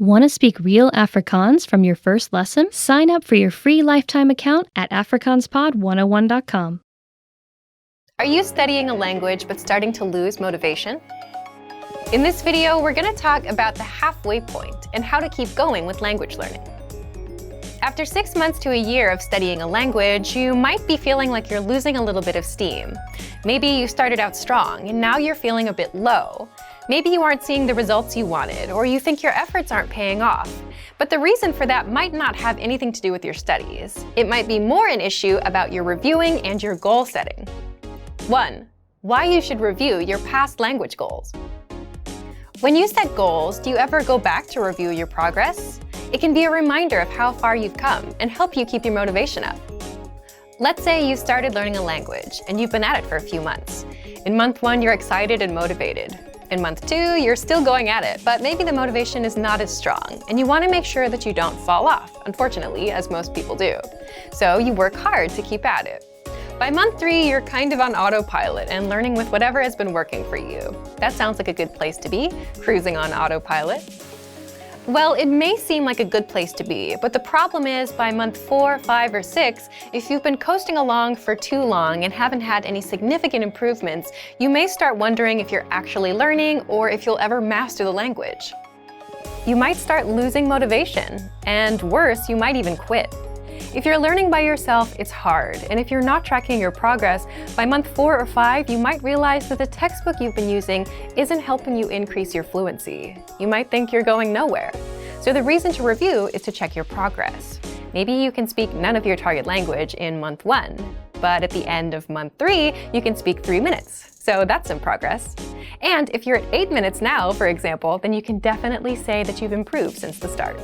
Want to speak real Afrikaans from your first lesson? Sign up for your free lifetime account at afrikaanspod101.com. Are you studying a language but starting to lose motivation? In this video, we're going to talk about the halfway point and how to keep going with language learning. After 6 months to a year of studying a language, you might be feeling like you're losing a little bit of steam. Maybe you started out strong and now you're feeling a bit low. Maybe you aren't seeing the results you wanted, or you think your efforts aren't paying off. But the reason for that might not have anything to do with your studies. It might be more an issue about your reviewing and your goal setting. 1. Why you should review your past language goals. When you set goals, do you ever go back to review your progress? It can be a reminder of how far you've come and help you keep your motivation up. Let's say you started learning a language and you've been at it for a few months. In month 1, you're excited and motivated. In month 2, you're still going at it, but maybe the motivation is not as strong, and you want to make sure that you don't fall off, unfortunately, as most people do. So you work hard to keep at it. By month 3, you're kind of on autopilot and learning with whatever has been working for you. That sounds like a good place to be, cruising on autopilot. Well, it may seem like a good place to be, but the problem is by month 4, 5, or 6, if you've been coasting along for too long and haven't had any significant improvements, you may start wondering if you're actually learning or if you'll ever master the language. You might start losing motivation, and worse, you might even quit. If you're learning by yourself, it's hard, and if you're not tracking your progress, by month 4 or 5, you might realize that the textbook you've been using isn't helping you increase your fluency. You might think you're going nowhere. So the reason to review is to check your progress. Maybe you can speak none of your target language in month 1, but at the end of month 3, you can speak 3 minutes. So that's some progress. And if you're at 8 minutes now, for example, then you can definitely say that you've improved since the start.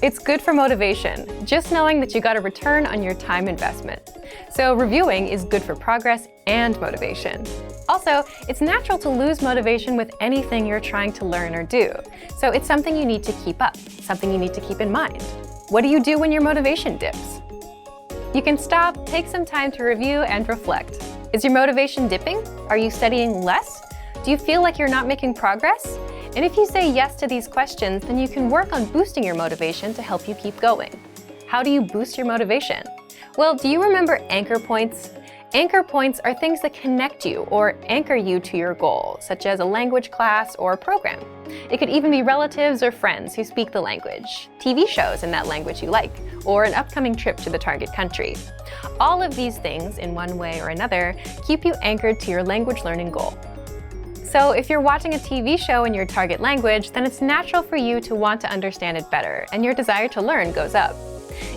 It's good for motivation, just knowing that you got a return on your time investment. So reviewing is good for progress and motivation. Also, it's natural to lose motivation with anything you're trying to learn or do. So it's something you need to keep up, something you need to keep in mind. What do you do when your motivation dips? You can stop, take some time to review and reflect. Is your motivation dipping? Are you studying less? Do you feel like you're not making progress? And if you say yes to these questions, then you can work on boosting your motivation to help you keep going. How do you boost your motivation? Well, do you remember anchor points? Anchor points are things that connect you or anchor you to your goal, such as a language class or a program. It could even be relatives or friends who speak the language, TV shows in that language you like, or an upcoming trip to the target country. All of these things, in one way or another, keep you anchored to your language learning goal. So if you're watching a TV show in your target language, then it's natural for you to want to understand it better, and your desire to learn goes up.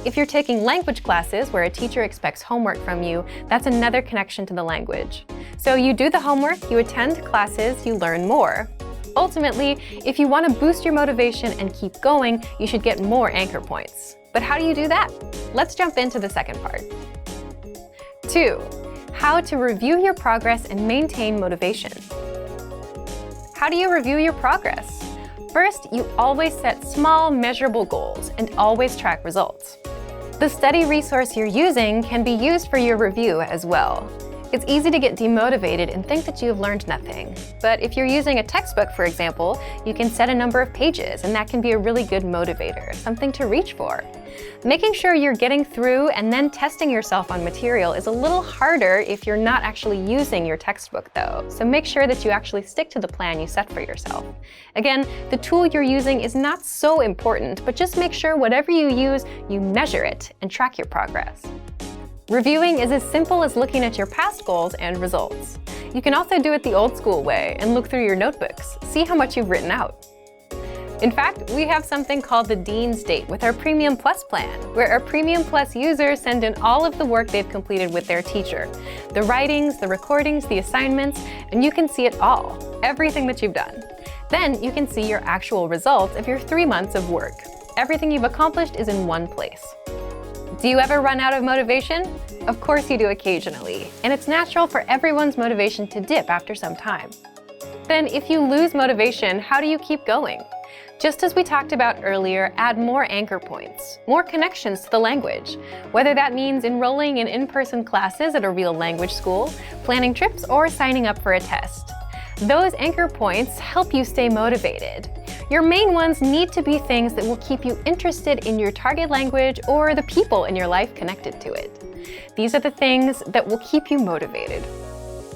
If you're taking language classes where a teacher expects homework from you, that's another connection to the language. So you do the homework, you attend classes, you learn more. Ultimately, if you want to boost your motivation and keep going, you should get more anchor points. But how do you do that? Let's jump into the second part. 2. How to review your progress and maintain motivation. How do you review your progress? First, you always set small, measurable goals and always track results. The study resource you're using can be used for your review as well. It's easy to get demotivated and think that you have learned nothing. But if you're using a textbook, for example, you can set a number of pages, and that can be a really good motivator, something to reach for. Making sure you're getting through and then testing yourself on material is a little harder if you're not actually using your textbook though, so make sure that you actually stick to the plan you set for yourself. Again, the tool you're using is not so important, but just make sure whatever you use, you measure it and track your progress. Reviewing is as simple as looking at your past goals and results. You can also do it the old school way and look through your notebooks, see how much you've written out. In fact, we have something called the Dean's Date with our Premium Plus plan, where our Premium Plus users send in all of the work they've completed with their teacher. The writings, the recordings, the assignments, and you can see it all, everything that you've done. Then you can see your actual results of your 3 months of work. Everything you've accomplished is in one place. Do you ever run out of motivation? Of course you do occasionally, and it's natural for everyone's motivation to dip after some time. Then if you lose motivation, how do you keep going? Just as we talked about earlier, add more anchor points, more connections to the language, whether that means enrolling in in-person classes at a real language school, planning trips, or signing up for a test. Those anchor points help you stay motivated. Your main ones need to be things that will keep you interested in your target language or the people in your life connected to it. These are the things that will keep you motivated.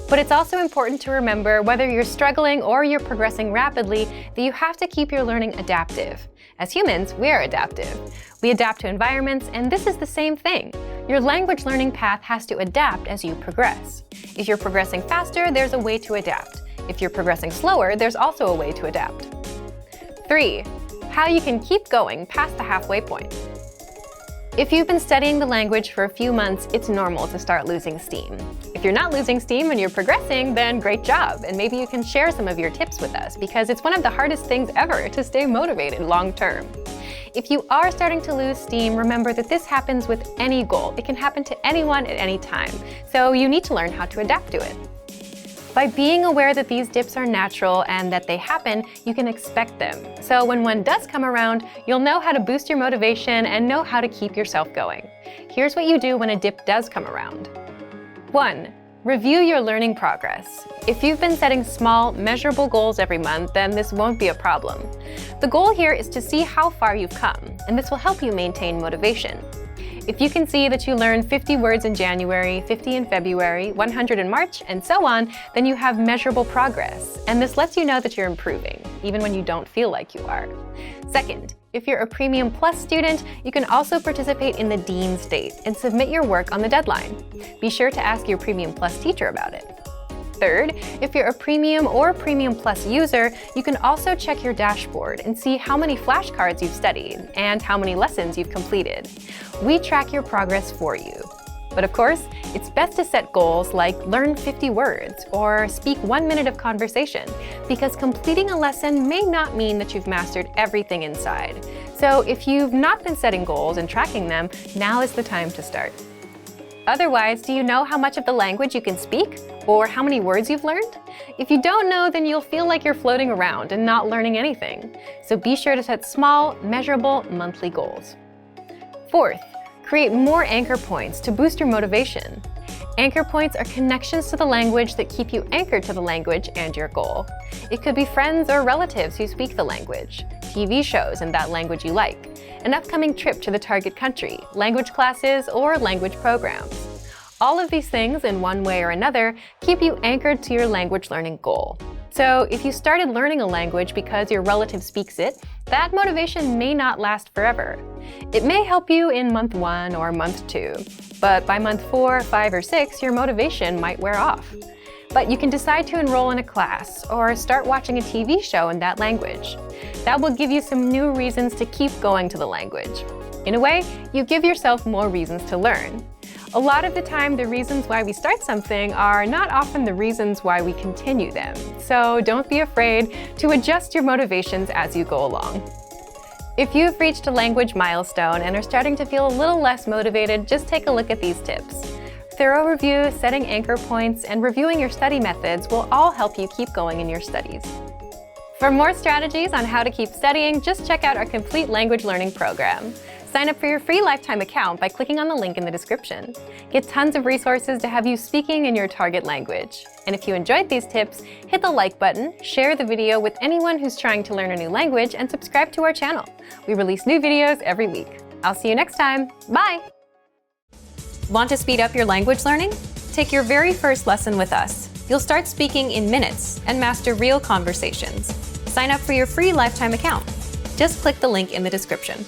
But it's also important to remember, whether you're struggling or you're progressing rapidly, that you have to keep your learning adaptive. As humans, we are adaptive. We adapt to environments, and this is the same thing. Your language learning path has to adapt as you progress. If you're progressing faster, there's a way to adapt. If you're progressing slower, there's also a way to adapt. 3. How you can keep going past the halfway point. If you've been studying the language for a few months, it's normal to start losing steam. If you're not losing steam and you're progressing, then great job, and maybe you can share some of your tips with us, because it's one of the hardest things ever to stay motivated long term. If you are starting to lose steam, remember that this happens with any goal. It can happen to anyone at any time, so you need to learn how to adapt to it. By being aware that these dips are natural and that they happen, you can expect them. So when one does come around, you'll know how to boost your motivation and know how to keep yourself going. Here's what you do when a dip does come around. 1. Review your learning progress. If you've been setting small, measurable goals every month, then this won't be a problem. The goal here is to see how far you've come, and this will help you maintain motivation. If you can see that you learned 50 words in January, 50 in February, 100 in March, and so on, then you have measurable progress, and this lets you know that you're improving, even when you don't feel like you are. Second, if you're a Premium Plus student, you can also participate in the Dean State and submit your work on the deadline. Be sure to ask your Premium Plus teacher about it. Third, if you're a Premium or Premium Plus user, you can also check your dashboard and see how many flashcards you've studied and how many lessons you've completed. We track your progress for you. But of course, it's best to set goals like learn 50 words or speak 1 minute of conversation, because completing a lesson may not mean that you've mastered everything inside. So if you've not been setting goals and tracking them, now is the time to start. Otherwise, do you know how much of the language you can speak? Or how many words you've learned? If you don't know, then you'll feel like you're floating around and not learning anything. So be sure to set small, measurable, monthly goals. Fourth, create more anchor points to boost your motivation. Anchor points are connections to the language that keep you anchored to the language and your goal. It could be friends or relatives who speak the language, TV shows in that language you like, an upcoming trip to the target country, language classes, or language programs. All of these things, in one way or another, keep you anchored to your language learning goal. So if you started learning a language because your relative speaks it, that motivation may not last forever. It may help you in month 1 or month 2, but by month 4, 5, or 6, your motivation might wear off. But you can decide to enroll in a class or start watching a TV show in that language. That will give you some new reasons to keep going to the language. In a way, you give yourself more reasons to learn. A lot of the time, the reasons why we start something are not often the reasons why we continue them. So don't be afraid to adjust your motivations as you go along. If you've reached a language milestone and are starting to feel a little less motivated, just take a look at these tips. Thorough review, setting anchor points, and reviewing your study methods will all help you keep going in your studies. For more strategies on how to keep studying, just check out our complete language learning program. Sign up for your free lifetime account by clicking on the link in the description. Get tons of resources to have you speaking in your target language. And if you enjoyed these tips, hit the like button, share the video with anyone who's trying to learn a new language, and subscribe to our channel. We release new videos every week. I'll see you next time. Bye! Want to speed up your language learning? Take your very first lesson with us. You'll start speaking in minutes and master real conversations. Sign up for your free lifetime account. Just click the link in the description.